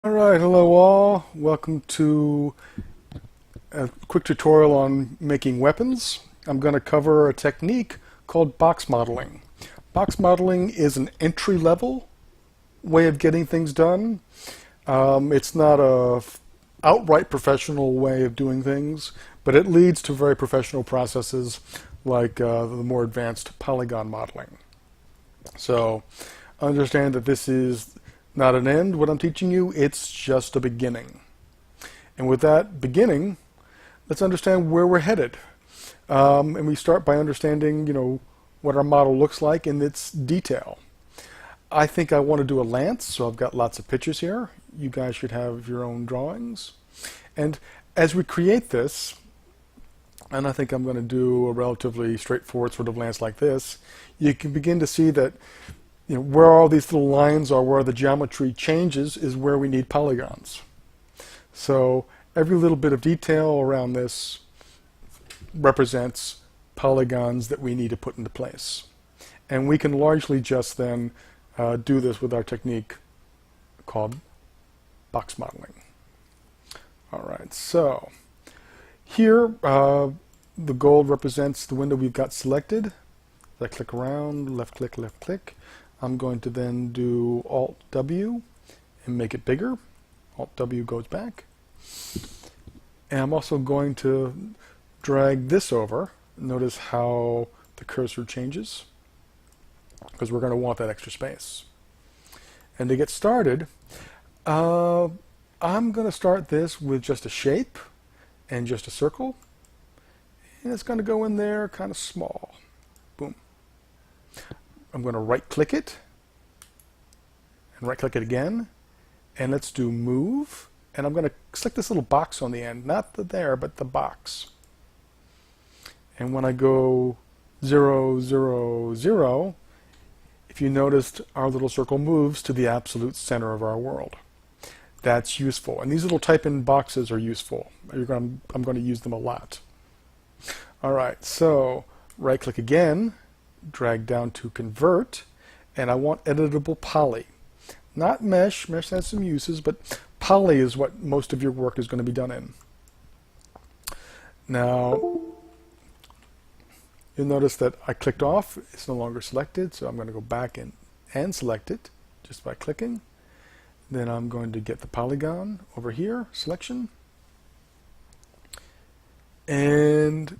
Alright, hello all. Welcome to a quick tutorial on making weapons. I'm going to cover a technique called box modeling. Box modeling is an entry-level way of getting things done. It's not a outright professional way of doing things, but it leads to very professional processes like the more advanced polygon modeling. So understand that this is not an end, what I'm teaching you, it's just a beginning. And with that beginning, let's understand where we're headed. And we start by understanding, what our model looks like in its detail. I think I want to do a lance, so I've got lots of pictures here. You guys should have your own drawings. And as we create this, and I think I'm going to do a relatively straightforward sort of lance like this, you can begin to see that where all these little lines are, where the geometry changes, is where we need polygons. So every little bit of detail around this represents polygons that we need to put into place. And we can largely just then do this with our technique called box modeling. All right, so here the gold represents the window we've got selected. As I click around, left click, I'm going to then do Alt-W and make it bigger. Alt-W goes back. And I'm also going to drag this over. Notice how the cursor changes, because we're going to want that extra space. And to get started, I'm going to start this with just a shape and just a circle. And it's going to go in there kind of small. Boom. I'm going to right-click it, and right-click it again, and let's do Move, and I'm going to select this little box on the end, not the there, but the box. And when I go 0, 0, 0, if you noticed, our little circle moves to the absolute center of our world. That's useful, and these little type-in boxes are useful. I'm going to use them a lot. All right, so right-click again, drag down to Convert, and I want editable poly. Not mesh. Mesh has some uses, but poly is what most of your work is going to be done in. Now, you'll notice that I clicked off. It's no longer selected, so I'm going to go back and select it just by clicking. Then I'm going to get the polygon over here, selection, and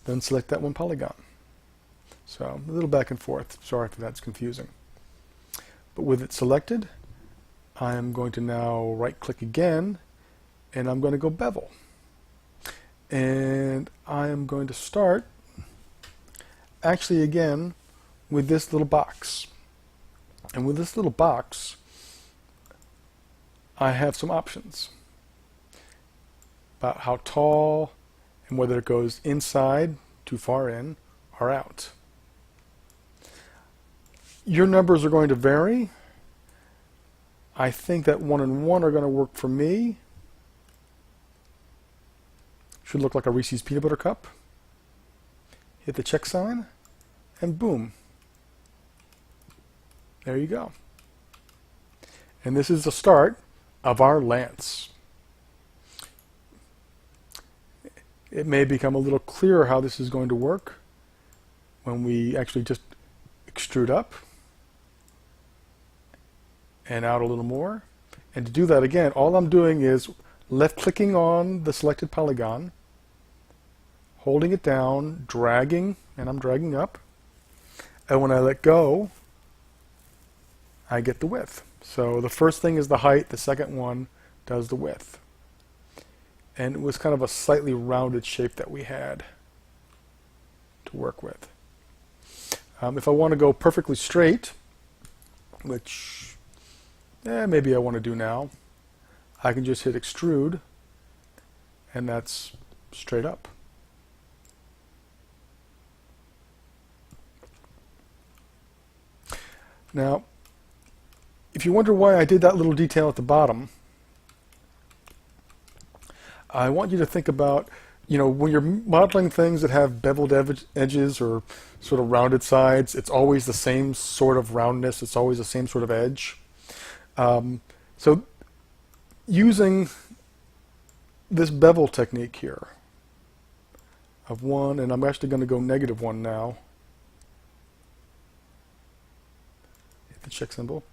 then select that one polygon. So a little back and forth. Sorry if that's confusing. But with it selected, I am going to now right-click again, and I'm going to go bevel. And I am going to start, actually again, with this little box. And with this little box, I have some options about how tall and whether it goes inside, too far in, or out. Your numbers are going to vary. I think that 1 and 1 are going to work for me. Should look like a Reese's peanut butter cup. Hit the check sign, and boom. There you go. And this is the start of our lance. It may become a little clearer how this is going to work when we actually just extrude up and out a little more. And to do that again, all I'm doing is left-clicking on the selected polygon, holding it down, dragging, and I'm dragging up. And when I let go, I get the width. So the first thing is the height, the second one does the width. And it was kind of a slightly rounded shape that we had to work with. If I want to go perfectly straight, which maybe I want to do now, I can just hit extrude, and that's straight up. Now, if you wonder why I did that little detail at the bottom, I want you to think about, when you're modeling things that have beveled edges or sort of rounded sides, it's always the same sort of roundness, it's always the same sort of edge. So using this bevel technique here of 1, and I'm actually going to go -1 now. Hit the check symbol.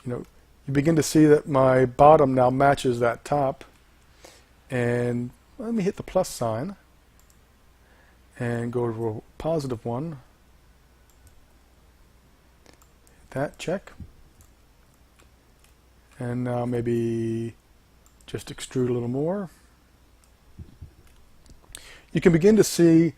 You begin to see that my bottom now matches that top. And let me hit the plus sign and go to a +1. Hit that, check. And now maybe just extrude a little more. You can begin to see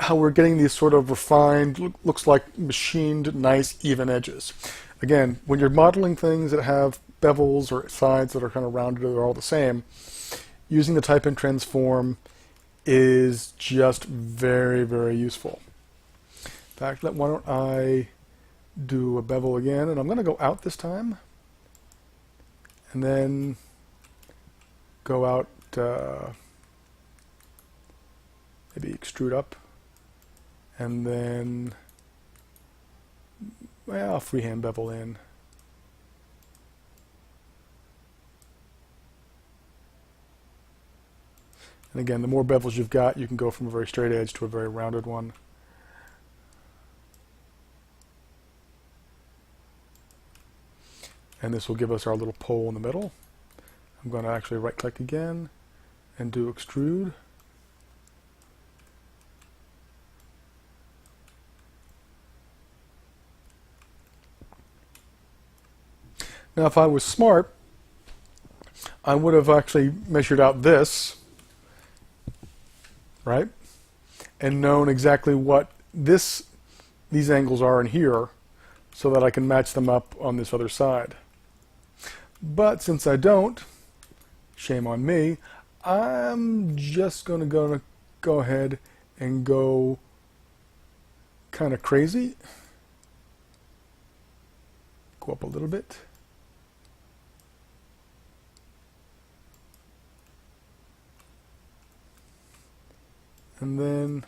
how we're getting these sort of refined, looks like machined, nice, even edges. Again, when you're modeling things that have bevels or sides that are kind of rounded, they're all the same, using the type and transform is just very, very useful. In fact, why don't I do a bevel again, and I'm going to go out this time, and then go out, maybe extrude up, and then, well, freehand bevel in. And again, the more bevels you've got, you can go from a very straight edge to a very rounded one. And this will give us our little pole in the middle. I'm going to actually right-click again and do extrude. Now, if I was smart, I would have actually measured out this, right? And known exactly what these angles are in here so that I can match them up on this other side. But since I don't, shame on me, I'm just going to go ahead and go kind of crazy. Go up a little bit. And then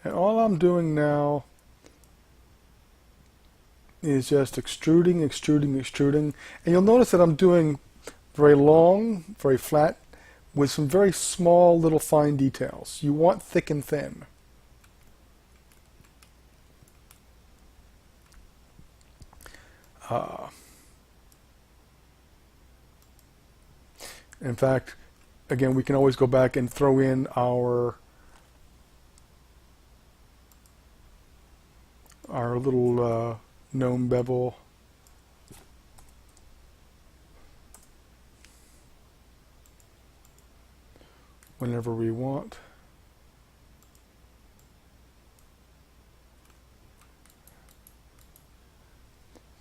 all I'm doing now is just extruding, extruding, extruding. And you'll notice that I'm doing very long, very flat, with some very small little fine details. You want thick and thin. In fact, again, we can always go back and throw in our little gnome bevel. Whenever we want.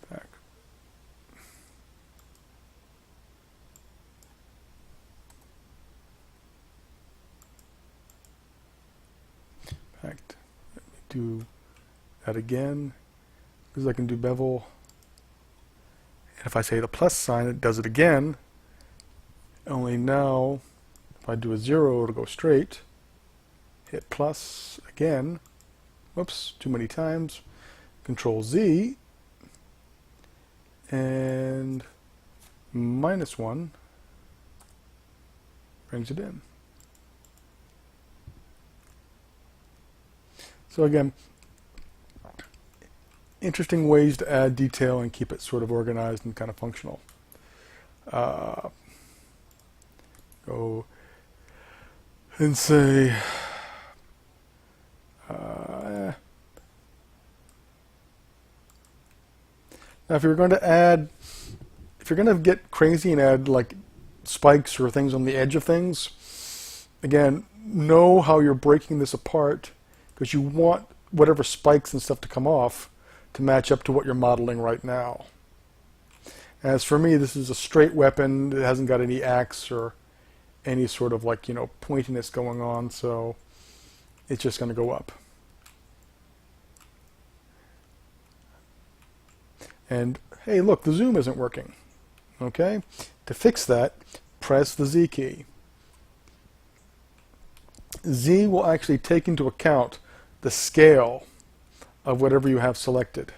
Back. In fact, let me do that again, because I can do bevel. And if I say the plus sign, it does it again. Only now, if I do a 0, it'll go straight. Hit plus again. Whoops, too many times. Control Z. And -1 brings it in. So again, interesting ways to add detail and keep it sort of organized and kind of functional. Go and say, now if you're going to get crazy and add like spikes or things on the edge of things, again, know how you're breaking this apart, because you want whatever spikes and stuff to come off to match up to what you're modeling right now. As for me, this is a straight weapon. It hasn't got any axe or any sort of like, pointiness going on, so it's just going to go up. And hey, look, the zoom isn't working. Okay? To fix that, press the Z key. Z will actually take into account the scale of whatever you have selected.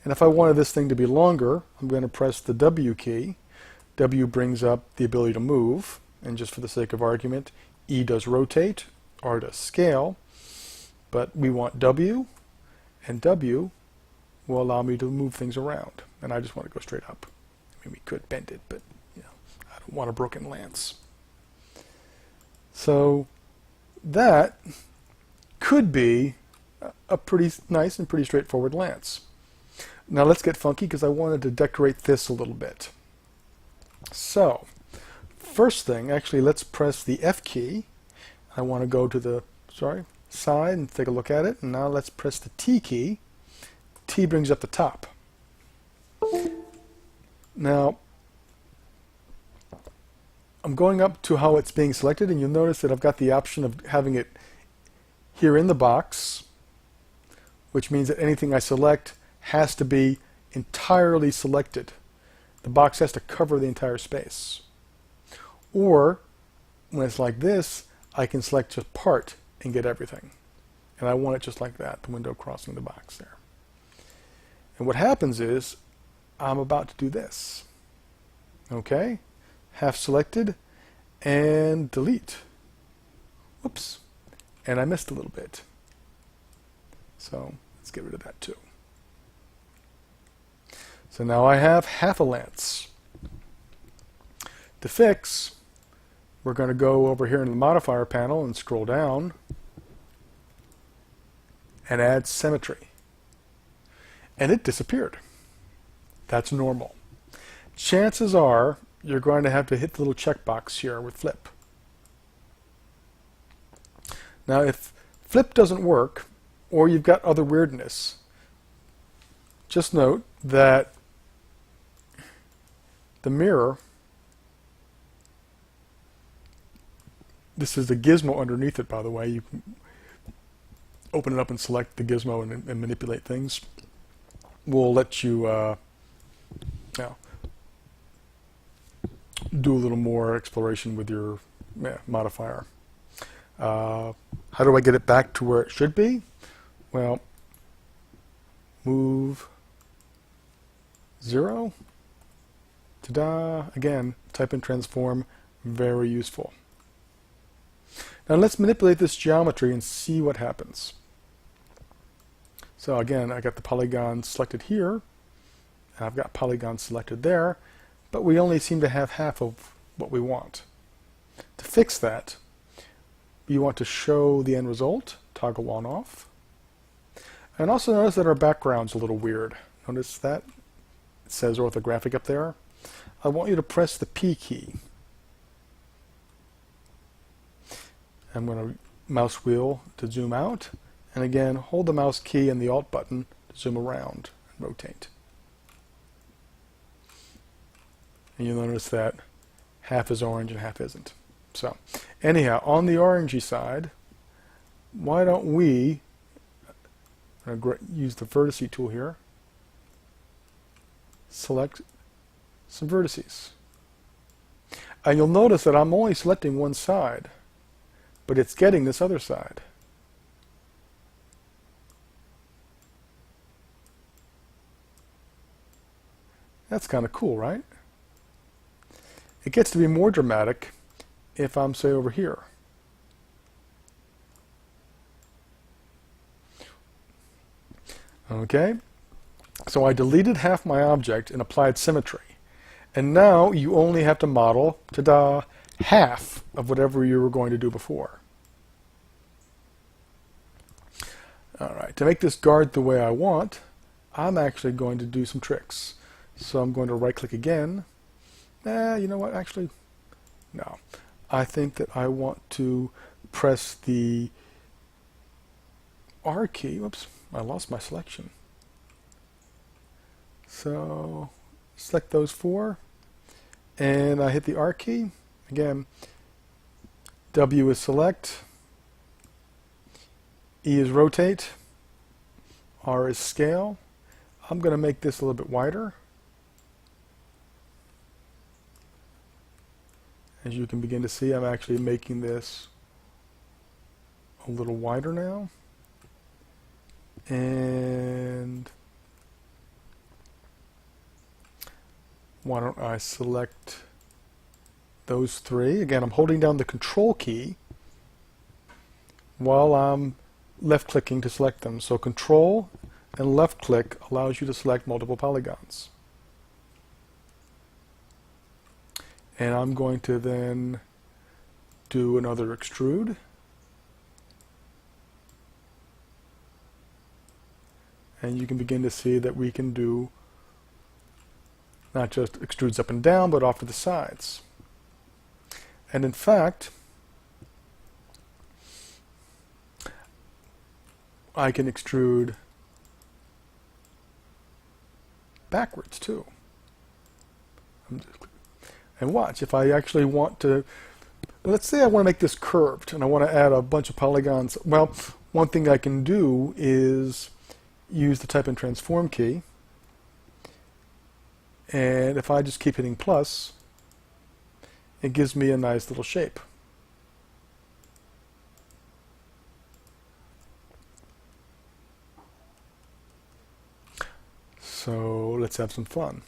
And if I wanted this thing to be longer, I'm going to press the W key. W brings up the ability to move, and just for the sake of argument, E does rotate, R does scale, but we want W, and W will allow me to move things around, and I just want to go straight up. I mean, we could bend it, but I don't want a broken lance. So that could be a pretty nice and pretty straightforward lance. Now let's get funky, because I wanted to decorate this a little bit. So first thing, actually, let's press the F key. I want to go to the side and take a look at it. And now let's press the T key. T brings up the top. Now I'm going up to how it's being selected, and you'll notice that I've got the option of having it here in the box, which means that anything I select has to be entirely selected. The box has to cover the entire space. Or when it's like this, I can select just part and get everything. And I want it just like that, the window crossing the box there. And what happens is I'm about to do this. Okay? Half selected and delete. Whoops. And I missed a little bit. So let's get rid of that too. So now I have half a lance. To fix, we're going to go over here in the modifier panel and scroll down and add symmetry. And it disappeared. That's normal. Chances are you're going to have to hit the little checkbox here with flip. Now if flip doesn't work, or you've got other weirdness, just note that the mirror, this is the gizmo underneath it, by the way. You can open it up and select the gizmo and manipulate things. We'll let you do a little more exploration with your modifier. How do I get it back to where it should be? Well, move 0. Ta-da! Again, type in transform, very useful. Now let's manipulate this geometry and see what happens. So again, I got the polygon selected here, and I've got polygons selected there, but we only seem to have half of what we want. To fix that, you want to show the end result, toggle on off. And also notice that our background's a little weird. Notice that it says orthographic up there. I want you to press the P key. I'm going to mouse wheel to zoom out, and again hold the mouse key and the Alt button to zoom around and rotate. And you'll notice that half is orange and half isn't. So anyhow, on the orangey side, why don't we use the vertice tool here, select some vertices. And you'll notice that I'm only selecting one side, but it's getting this other side. That's kind of cool, right? It gets to be more dramatic if I'm, say, over here. Okay, so I deleted half my object and applied symmetry. And now you only have to model, ta-da, half of whatever you were going to do before. All right, to make this guard the way I want, I'm actually going to do some tricks. So I'm going to right-click again. You know what, actually, no. I think that I want to press the R key. Whoops, I lost my selection. So select those four, and I hit the R key. Again, W is select, E is rotate, R is scale. I'm going to make this a little bit wider. As you can begin to see, I'm actually making this a little wider now. And why don't I select those three? Again, I'm holding down the Control key while I'm left-clicking to select them. So Control and left-click allows you to select multiple polygons. And I'm going to then do another extrude. And you can begin to see that we can do not just extrudes up and down, but off to the sides. And in fact, I can extrude backwards too. And watch, if I actually want to, let's say I want to make this curved and I want to add a bunch of polygons. Well, one thing I can do is use the type and transform key, and if I just keep hitting plus, it gives me a nice little shape. So let's have some fun.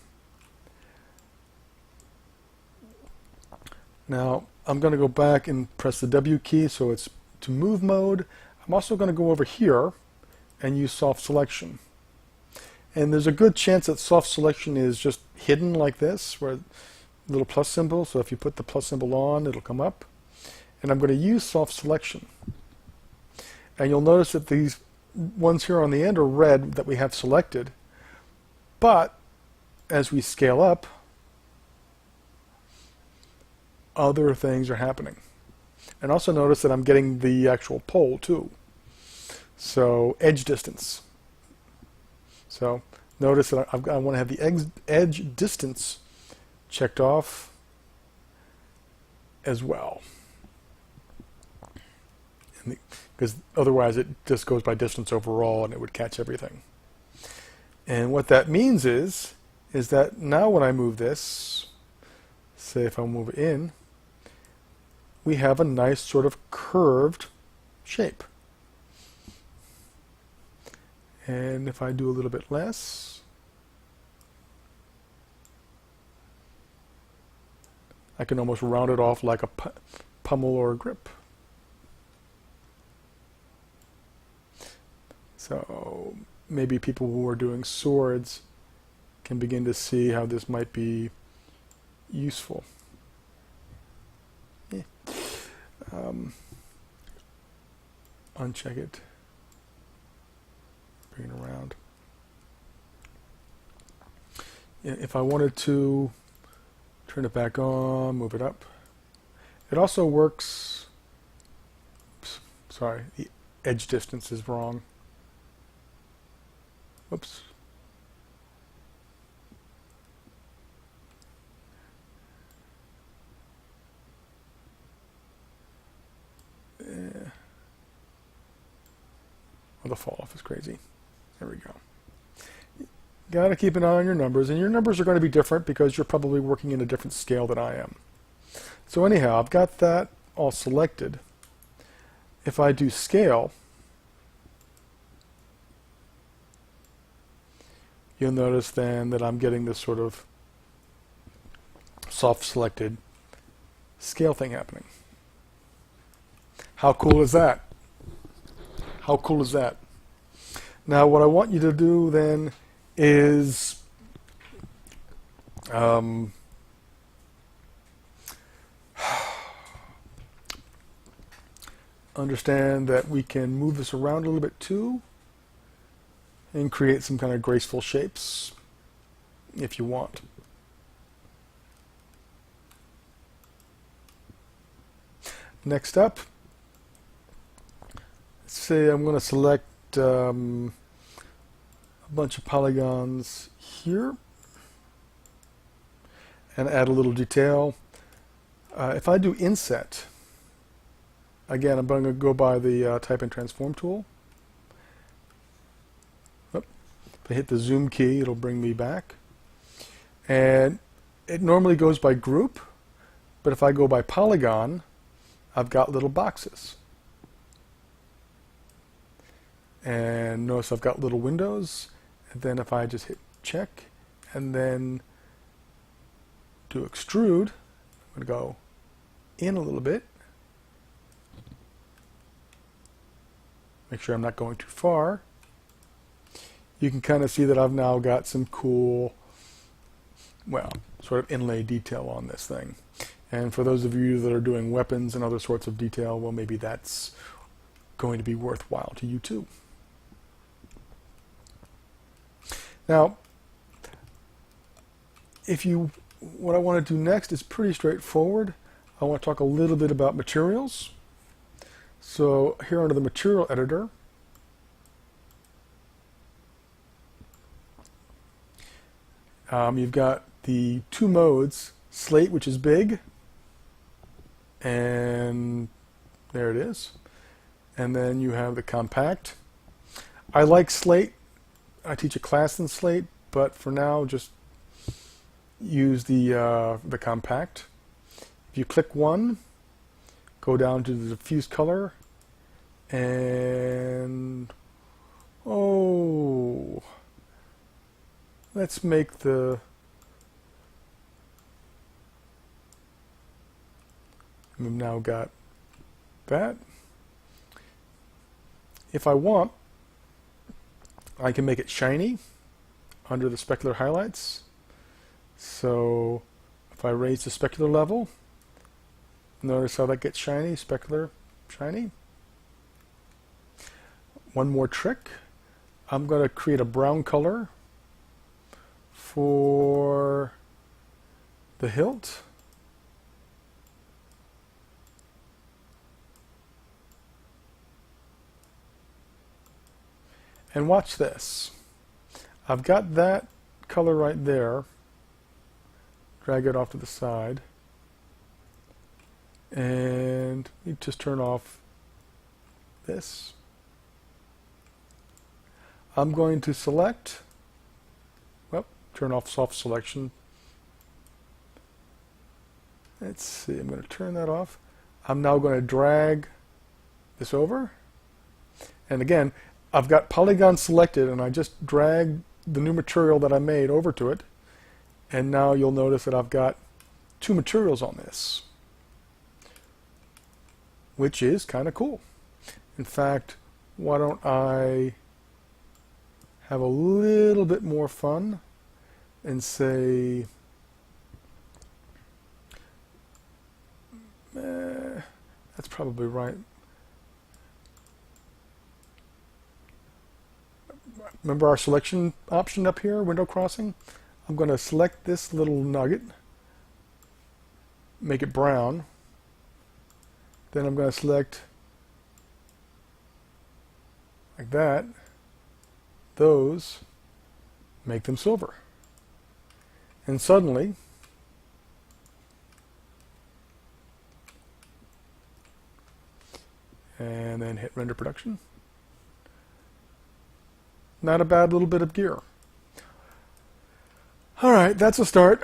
Now I'm going to go back and press the W key so it's to move mode. I'm also going to go over here and use soft selection. And there's a good chance that soft selection is just hidden like this, where little plus symbol. So if you put the plus symbol on, it'll come up. And I'm going to use soft selection. And you'll notice that these ones here on the end are red that we have selected. But as we scale up, other things are happening. And also notice that I'm getting the actual pole too. So edge distance. So notice that I want to have the edge distance checked off as well. Because otherwise it just goes by distance overall and it would catch everything. And what that means is that now when I move this, say if I move it in, we have a nice sort of curved shape. And if I do a little bit less, I can almost round it off like a pummel or a grip. So maybe people who are doing swords can begin to see how this might be useful. Yeah. Uncheck it. Bring it around. Yeah, if I wanted to turn it back on, move it up. It also works. Oops, sorry, the edge distance is wrong. Oops. Well, the fall off is crazy. There we go. Got to keep an eye on your numbers, and your numbers are going to be different because you're probably working in a different scale than I am. So anyhow, I've got that all selected. If I do scale, you'll notice then that I'm getting this sort of soft selected scale thing happening. How cool is that? How cool is that? Now what I want you to do then is understand that we can move this around a little bit too and create some kind of graceful shapes if you want. Next up, let's say I'm going to select a bunch of polygons here and add a little detail. If I do inset, again I'm going to go by the type and transform tool. If I hit the zoom key, it'll bring me back. And it normally goes by group, but if I go by polygon, I've got little boxes. And notice I've got little windows. And then if I just hit check and then do extrude, I'm going to go in a little bit. Make sure I'm not going too far. You can kind of see that I've now got some cool, well, sort of inlay detail on this thing. And for those of you that are doing weapons and other sorts of detail, well, maybe that's going to be worthwhile to you too. Now, what I want to do next is pretty straightforward. I want to talk a little bit about materials. So here under the material editor, you've got the two modes, slate, which is big, and there it is. And then you have the compact. I like slate. I teach a class in slate, but for now, just use the compact. If you click one, go down to the diffuse color, and let's make we've now got that. If I want, I can make it shiny under the specular highlights. So if I raise the specular level, notice how that gets shiny, specular, shiny. One more trick. I'm going to create a brown color for the hilt. And watch this. I've got that color right there. Drag it off to the side. And you just turn off this. I'm going to select, turn off soft selection. Let's see, I'm going to turn that off. I'm now going to drag this over. And again, I've got polygon selected, and I just drag the new material that I made over to it. And now you'll notice that I've got two materials on this, which is kind of cool. In fact, why don't I have a little bit more fun and say, that's probably right. Remember our selection option up here, window crossing? I'm going to select this little nugget, make it brown. Then I'm going to select like that, those, make them silver. And suddenly, and then hit render production. Not a bad little bit of gear. All right, that's a start.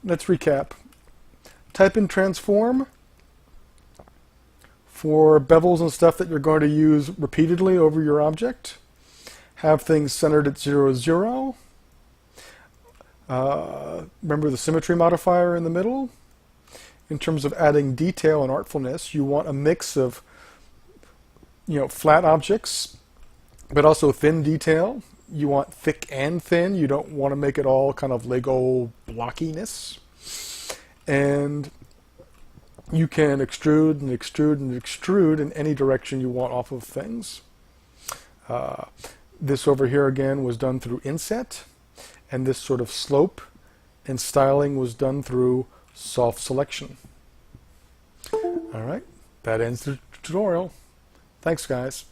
Let's recap. Type in transform for bevels and stuff that you're going to use repeatedly over your object. Have things centered at 0, 0. Remember the symmetry modifier in the middle. In terms of adding detail and artfulness, you want a mix of flat objects, but also thin detail. You want thick and thin. You don't want to make it all kind of Lego blockiness. And you can extrude and extrude and extrude in any direction you want off of things. This over here again was done through inset, and this sort of slope and styling was done through soft selection. All right, that ends the tutorial. Thanks, guys.